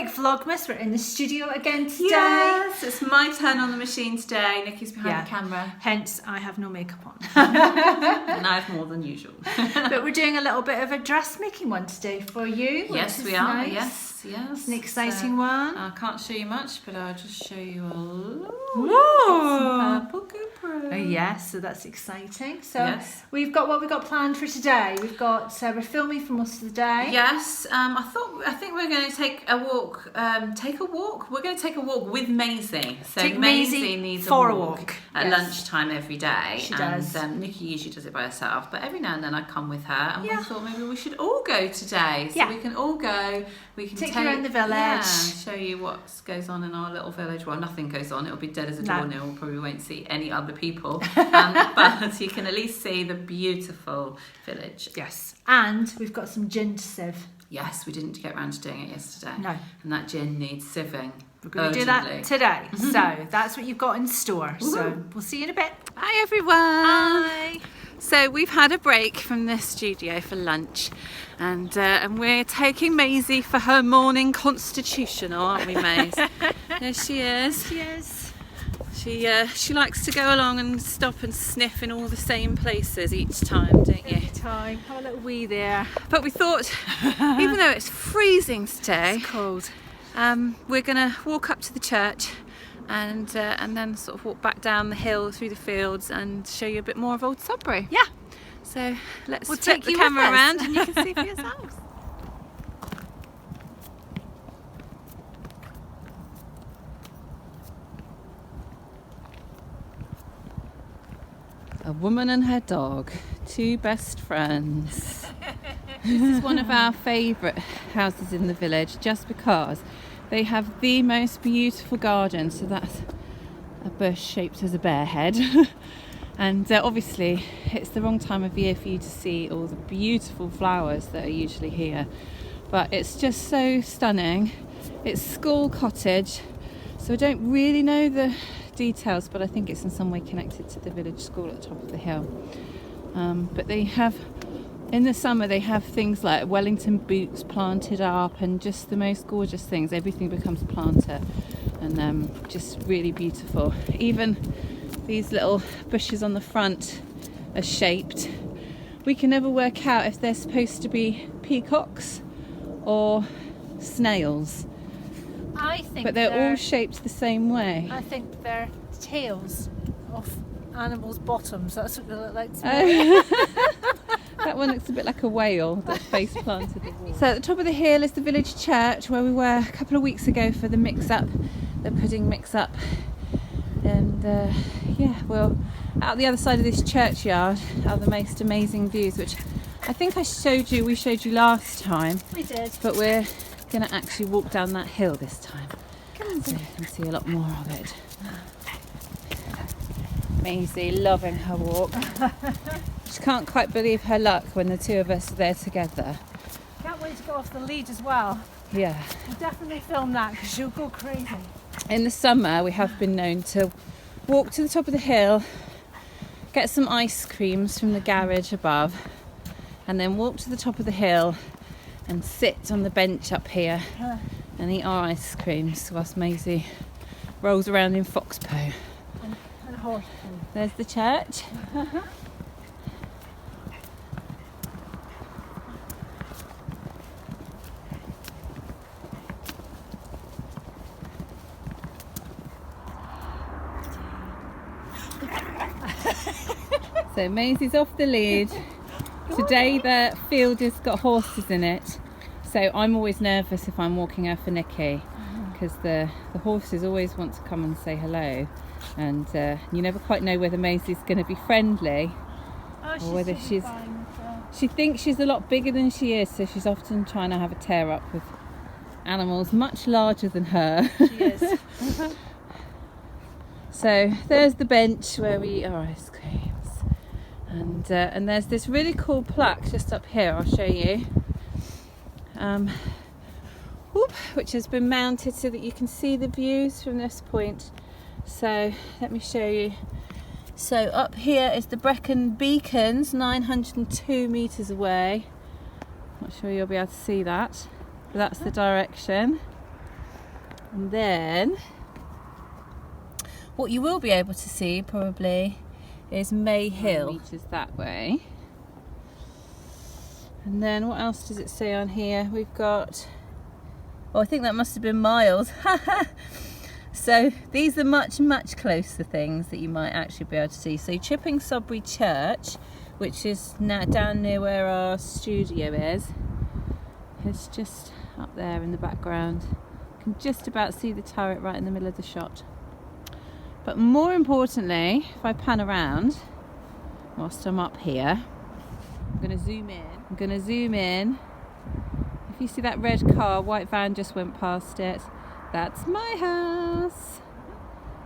quick Vlogmas. We're in the studio again today. Yes, it's my turn on the machine today. Nikki's behind the camera. Hence, I have no makeup on. And I have more than usual. But we're doing a little bit of a dressmaking one today for you. Yes, we are. Nice. Yes. It's an exciting one. I can't show you much, but I'll just show you a little. Whoa! Purple Cooper. Oh yes, so that's exciting. So we've got what we got planned for today. We've got we're filming for most of the day. Yes, I think we're going to take a walk. We're going to take a walk with Maisie. So Maisie needs a walk at lunchtime every day. She does. And Nikki usually does it by herself, but every now and then I come with her. And we thought maybe we should all go today, so we can all go. We can take you around the village, show you what goes on in our little village. Well, nothing goes on. It'll be dead as a doornail. We probably won't see any other people, but you can at least see the beautiful village. Yes, and we've got some gin to sieve. Yes, we didn't get around to doing it yesterday. No, and that gin needs sieving. We're going to do that today. So that's what you've got in store. So we'll see you in a bit. Hi everyone. Hi. So we've had a break from the studio for lunch, and we're taking Maisie for her morning constitutional, aren't we, Maisie? There she is. She is. She likes to go along and stop and sniff in all the same places each time, don't you? Every time. Have a little wee there. But we thought, even though it's freezing today, it's cold. We're going to walk up to the church and then sort of walk back down the hill through the fields and show you a bit more of Old Sudbury. Yeah. So let's take the camera around and you can see for yourselves. A woman and her dog, two best friends. This is one of our favourite houses in the village just because they have the most beautiful garden. So that's a bush shaped as a bear head. And obviously it's the wrong time of year for you to see all the beautiful flowers that are usually here. But it's just so stunning. It's school cottage, so I don't really know the details, but I think it's in some way connected to the village school at the top of the hill. But they have, in the summer, they have things like Wellington boots planted up and just the most gorgeous things. Everything becomes planter and just really beautiful. Even these little bushes on the front are shaped. We can never work out if they're supposed to be peacocks or snails. I think but they're all shaped the same way. I think they're tails of animals' bottoms. That's what they look like to me. That one looks a bit like a whale that's face planted the wall. So at the top of the hill is the village church where we were a couple of weeks ago for the mix-up, the pudding mix-up. And well, out the other side of this churchyard are the most amazing views, which I think we showed you last time. We did. But we're going to actually walk down that hill this time. So you can see a lot more of it. Maisie loving her walk. She can't quite believe her luck when the two of us are there together. Can't wait to go off the lead as well. Yeah. We'll definitely film that because you'll go crazy. In the summer we have been known to walk to the top of the hill, get some ice creams from the garage above, and then walk to the top of the hill and sit on the bench up here and eat our ice creams whilst Maisie rolls around in fox poo. And horse poo. There's the church. So Maisie's off the lead. Today the field has got horses in it, so I'm always nervous if I'm walking her for Nikki because the horses always want to come and say hello, and you never quite know whether Maisie's going to be friendly or whether she thinks she's a lot bigger than she is, so she's often trying to have a tear up with animals much larger than her. She is. So there's the bench where we eat our ice creams. And there's this really cool plaque just up here, I'll show you, which has been mounted so that you can see the views from this point. So let me show you. So up here is the Brecon Beacons, 902 metres away. Not sure you'll be able to see that, but that's the direction. And then what you will be able to see probably is May Hill. Meters that way. And then what else does it say on here? We've got, oh, I think that must have been miles. So these are much closer things that you might actually be able to see. So Chipping Sodbury Church, which is now down near where our studio is, it's just up there in the background. You can just about see the turret right in the middle of the shot. But more importantly, if I pan around whilst I'm up here, I'm going to zoom in. If you see that red car, white van just went past it. That's my house.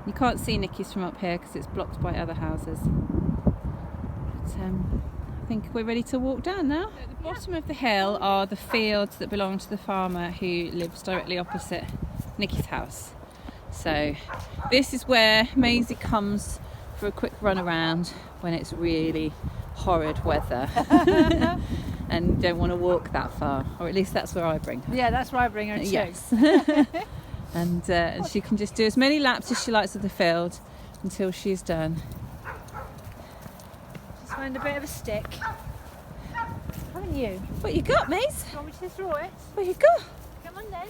You can't see Nikki's from up here because it's blocked by other houses. But, I think we're ready to walk down now. At the bottom of the hill are the fields that belong to the farmer who lives directly opposite Nikki's house. So this is where Maisie comes for a quick run around when it's really horrid weather and don't want to walk that far, or at least that's where I bring her. Yeah, that's where I bring her too. Yes. And she can just do as many laps as she likes of the field until she's done. Just find a bit of a stick, haven't you? What you got, Maze? Do you want me to throw it? What you got? Come on then.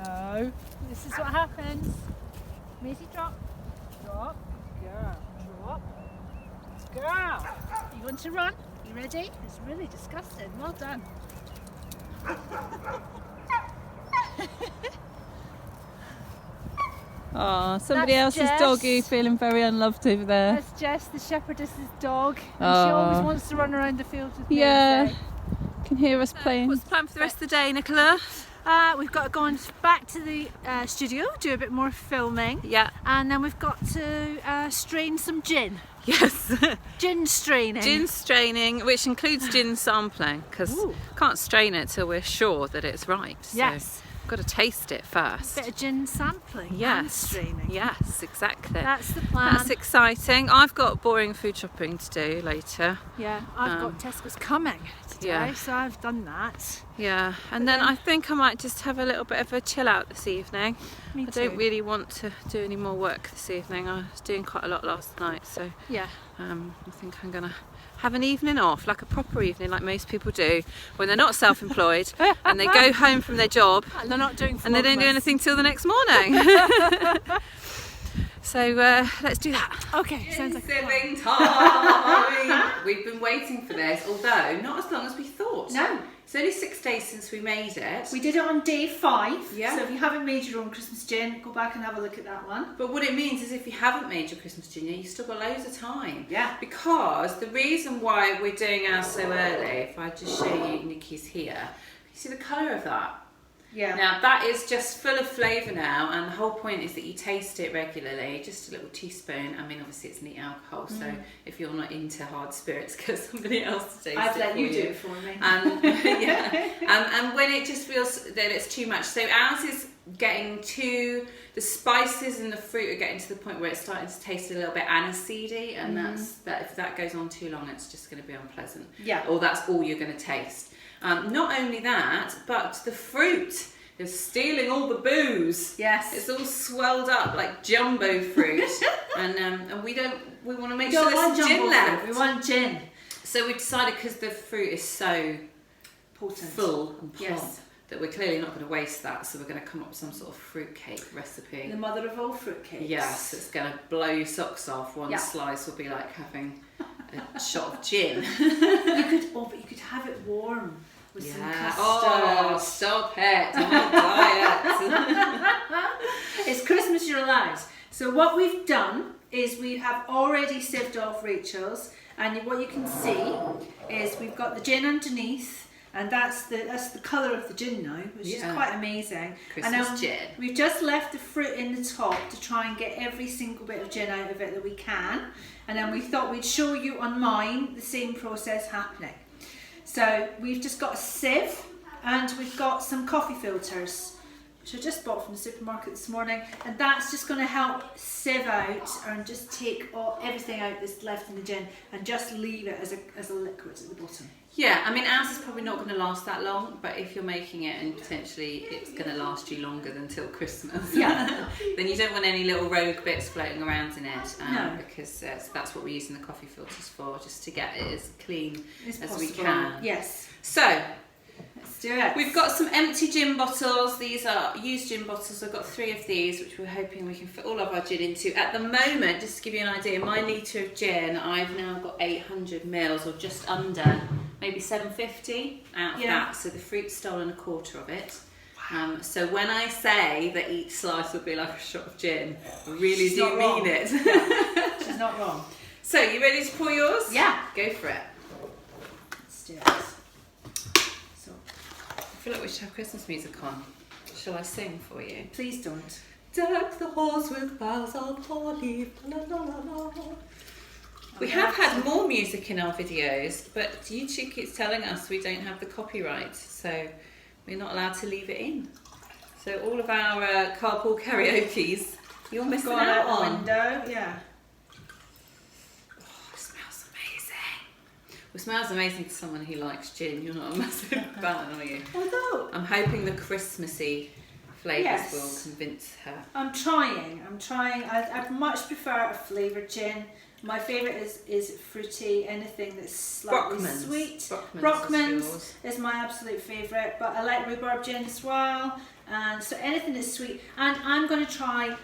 No. This is what happens. Maisie, drop. Drop. Girl. Drop. Girl. You want to run? You ready? It's really disgusting. Well done. Oh, somebody That's else's Jess. Doggy feeling very unloved over there. That's Jess, the shepherdess's dog. And Oh. she always wants to run around the field with me. Yeah, can hear us playing. What's the plan for the rest of the day, Nicola? We've got to go on back to the studio, do a bit more filming. Yeah. And then we've got to strain some gin. Yes. Gin straining. Gin straining, which includes gin sampling, because can't strain it till we're sure that it's right. So Yes. got to taste it first. Bit of gin sampling and Yes. straining. Yes, exactly. That's the plan. That's exciting. I've got boring food shopping to do later. Yeah, I've got Tesco's coming today, yeah. so I've done that. Yeah, and then I think I might just have a little bit of a chill out this evening. Me I too. don't really want to do any more work this evening. I was doing quite a lot last night, so Yeah. I think I'm gonna have an evening off, like a proper evening, like most people do when they're not self-employed and they go home from their job And they're not doing and they don't do Vlogmas. anything till the next morning. So let's do that. Okay, sounds like a plan. Sieving time. We've been waiting for this, although not as long as we thought. No. It's only 6 days since we made it. We did it on day 5, Yeah. so if you haven't made your own Christmas gin, go back and have a look at that one. But what it means is if you haven't made your Christmas gin yet, you've still got loads of time. Yeah. Because the reason why we're doing ours so early, if I just show you Nikki's here, you see the colour of that? Yeah. Now that is just full of flavour now, and the whole point is that you taste it regularly, just a little teaspoon. I mean, obviously it's neat alcohol, so if you're not into hard spirits, get somebody else to taste I've it let for you do it for me. And yeah, and when it just feels that it's too much, so ours is getting to the spices and the fruit are getting to the point where it's starting to taste a little bit aniseedy, and that if that goes on too long, it's just going to be unpleasant. Yeah. Or that's all you're going to taste. Not only that, but the fruit is stealing all the booze. Yes. It's all swelled up like jumbo fruit, and we want to make sure there's some gin left. We want gin. So we decided, because the fruit is so Potent. full and plump, Yes. that we're clearly not going to waste that, so we're going to come up with some sort of fruitcake recipe. The mother of all fruitcakes. Yes, it's going to blow your socks off. One slice will be like having a shot of gin. But you could have it warm with some custard. Oh, stop it! I'm on a diet. It's Christmas, you're allowed. So what we've done is we have already sieved off Rachel's, and what you can see is we've got the gin underneath, and that's the colour of the gin now, which is quite amazing. Christmas and gin. We've just left the fruit in the top to try and get every single bit of gin out of it that we can, and then we thought we'd show you on mine the same process happening. So we've just got a sieve, and we've got some coffee filters. which I just bought from the supermarket this morning, and that's just going to help sieve out and just take everything out that's left in the gin and just leave it as a liquid at the bottom. Yeah, I mean ours is probably not going to last that long, but if you're making it and potentially it's going to last you longer than till Christmas, yeah, then you don't want any little rogue bits floating around in it, no. because that's what we're using the coffee filters for, just to get it as clean as we possible. can. Yes. So let's do it. we've got some empty gin bottles. These are used gin bottles. I've got 3 of these, which we're hoping we can fit all of our gin into. At the moment, just to give you an idea, my litre of gin, I've now got 800 mils, or just under, maybe 750 out of that. So the fruit's stolen a quarter of it. So when I say that each slice would be like a shot of gin, I really do mean it. Yeah. She's not wrong. So you ready to pour yours? Yeah. Go for it. Let's do it. So, I feel like we should have Christmas music on. Shall I sing for you? please don't. Deck the halls with boughs of holly. La, la, la, la. We have had more music in our videos, but YouTube keeps telling us we don't have the copyright, so we're not allowed to leave it in. So all of our carpool karaoke's, you're missing out on. Window, yeah. Oh, it smells amazing. Well, it smells amazing to someone who likes gin. You're not a massive fan, are you? Although I'm hoping the Christmassy flavours Yes. will convince her. I'm trying. I'd much prefer a flavoured gin. My favourite is fruity, anything that's slightly Brockman's. sweet. Brockman's is my absolute favourite, but I like rhubarb gin as well. And so anything that's sweet. And I'm going to try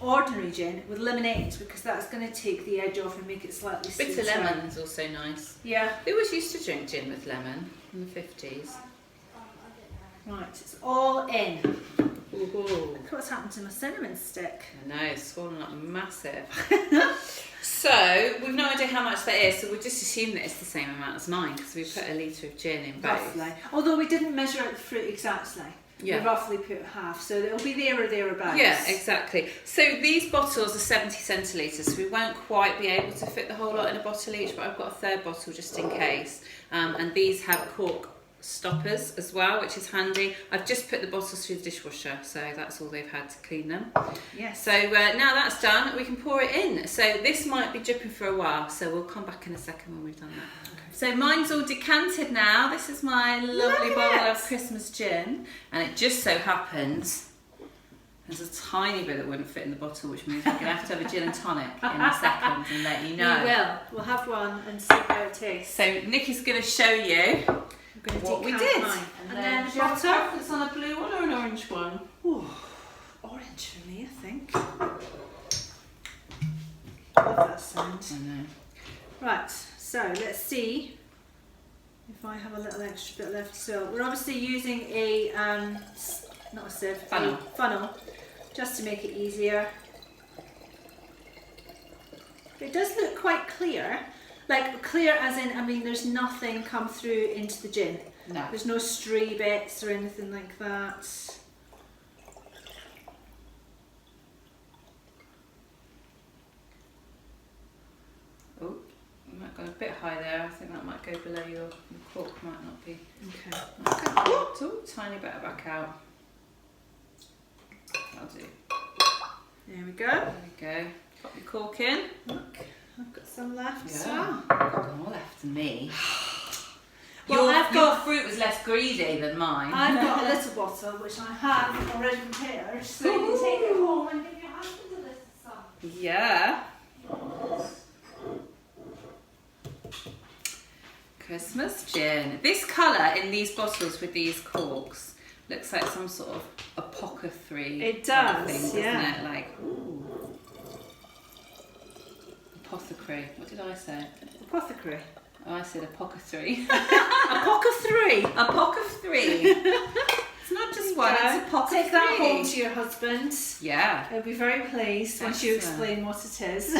ordinary gin with lemonade, because that's going to take the edge off and make it slightly sweeter. Bitter lemon is also nice. Yeah. We always used to drink gin with lemon in the 50s. Right, it's all in. Ooh. Look what's happened to my cinnamon stick. I know, it's swollen up massive. So, we've no idea how much that is, so we'll just assume that it's the same amount as mine, because we put a litre of gin in both. Roughly. Although we didn't measure out the fruit exactly. Yeah. We roughly put half, so it'll be there or thereabouts. Yeah, exactly. So these bottles are 70 centilitres, so we won't quite be able to fit the whole lot in a bottle each, but I've got a third bottle just in case. And these have cork stoppers as well, which is handy. I've just put the bottles through the dishwasher, so that's all they've had to clean them. Yes. So now that's done, we can pour it in. So this might be dripping for a while, so we'll come back in a second when we've done that. Okay. So mine's all decanted now. This is my lovely bottle of Christmas gin, and it just so happens there's a tiny bit that wouldn't fit in the bottle, which means we're going to have a gin and tonic in a second and let you know. We will. We'll have one and see how it tastes. So Nikki's going to show you what we did. And then do you have a preference on a blue one or an orange one? Ooh, orange for me, I think. Love that sound. I know. Right, so let's see if I have a little extra bit left. So we're obviously using a, not a sieve, Funnel. a funnel, just to make it easier. It does look quite clear. Like clear as in, I mean, there's nothing come through into the gin. No. There's no stray bits or anything like that. Oh, you might go a bit high there. I think that might go below your cork, might not be. Okay. Oh, tiny bit back out. That'll do. There we go. There we go. Pop your cork in. Look, I've got some left as Yeah. well. I've got more left than me. Well, your fruit was less greedy than mine. I've got a little bottle which I have already prepared, so you can take it home and give your husband a little some. Yeah. Christmas gin. This colour in these bottles with these corks looks like some sort of apothecary. It kind of does, thing, doesn't yeah. it? Like, ooh. Apothecary. What did I say? Apothecary. Oh, I said apothecary. Apothecary. Apothecary. It's not just one, it's apothecary. Take that home to your husband. Yeah. He'll be very pleased once you Excellent. explain what it is.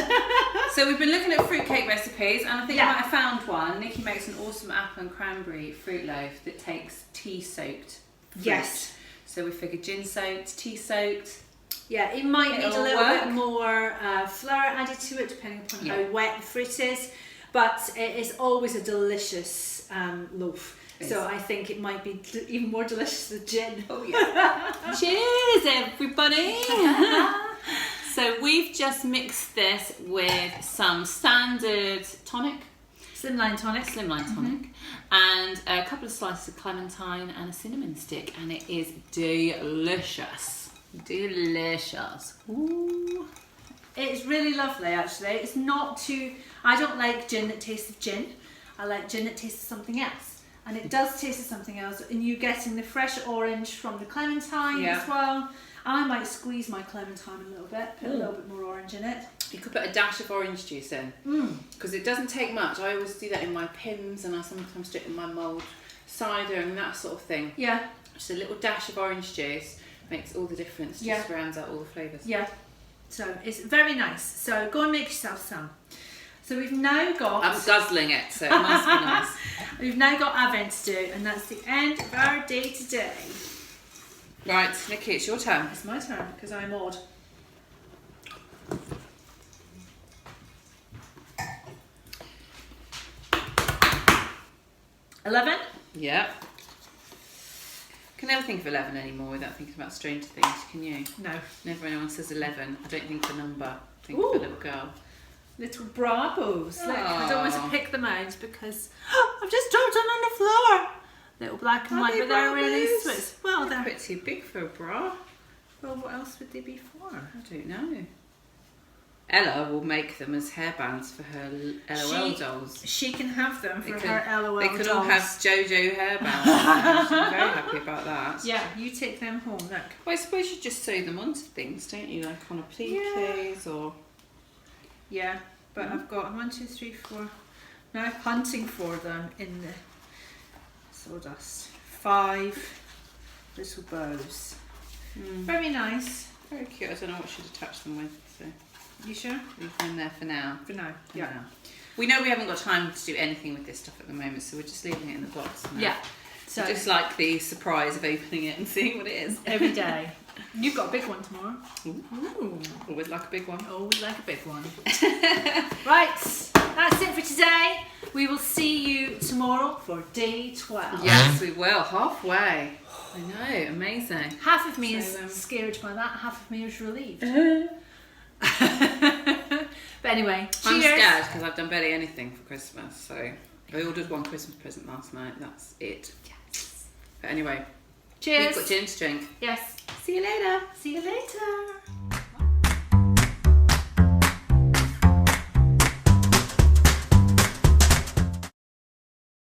So we've been looking at fruitcake recipes, and I think Yeah. I might have found one. Nikki makes an awesome apple and cranberry fruit loaf that takes tea-soaked fruit. Yes. So we figured gin-soaked, tea-soaked. Yeah, it might need a It'll little work. bit more flour added to it, depending upon Yeah. how wet the fruit is. But it is always a delicious loaf. So I think it might be even more delicious than gin. Oh yeah. Cheers, everybody. So we've just mixed this with some standard tonic. Slimline tonic. And a couple of slices of clementine and a cinnamon stick, and it is delicious. Delicious. Ooh. It's really lovely actually. It's not too, I don't like gin that tastes of gin. I like gin that tastes of something else. And it does taste of something else, and you're getting the fresh orange from the clementine as well. I might squeeze my clementine a little bit, put a little bit more orange in it. You could put a dash of orange juice in, because it doesn't take much. I always do that in my Pims, and I sometimes do it in my mulled cider and that sort of thing. Yeah. Just a little dash of orange juice makes all the difference, just rounds out all the flavours. Yeah, so it's very nice. So go and make yourself some. So we've now got... I'm guzzling it, so it must be nice. We've now got Advent to do, and that's the end of our day today. Right, Nikki, it's your turn. It's my turn, because I'm odd. $11? Yep. Can never think of 11 anymore without thinking about Stranger Things, can you? No. Whenever anyone says 11, I don't think of a number. I think of a little girl. Little bravos. Look, I don't want to pick them out because I've just dropped one on the floor. Little black and white, but they're really sweet. Well, they're a bit too big for a bra. Well, what else would they be for? I don't know. Ella will make them as hairbands for her LOL dolls. She can have them for her LOL dolls. They can all have JoJo hairbands. I'm very happy about that. Yeah, you take them home, look. Well, I suppose you just sew them onto things, don't you? Like on appliques or... Yeah, but I've got 1, 2, 3, 4. Now hunting for them in the sawdust. 5 little bows. Very nice. Very cute. I don't know what she'd attach them with. So. You sure? Leave them there for now. For now, yeah. Now. We know we haven't got time to do anything with this stuff at the moment, so we're just leaving it in the box now. Yeah. So just like the surprise of opening it and seeing what it is. Every day. You've got a big one tomorrow. Ooh. Always like a big one. Always like a big one. Right, that's it for today. We will see you tomorrow for day 12. Yes, we will. Halfway. I know, amazing. Half of me is scared by that, half of me is relieved. But anyway, cheers. I'm scared because I've done barely anything for Christmas, so I ordered one Christmas present last night. That's it. Yes. But anyway, cheers. We've got gin to drink. Yes. See you later. See you later.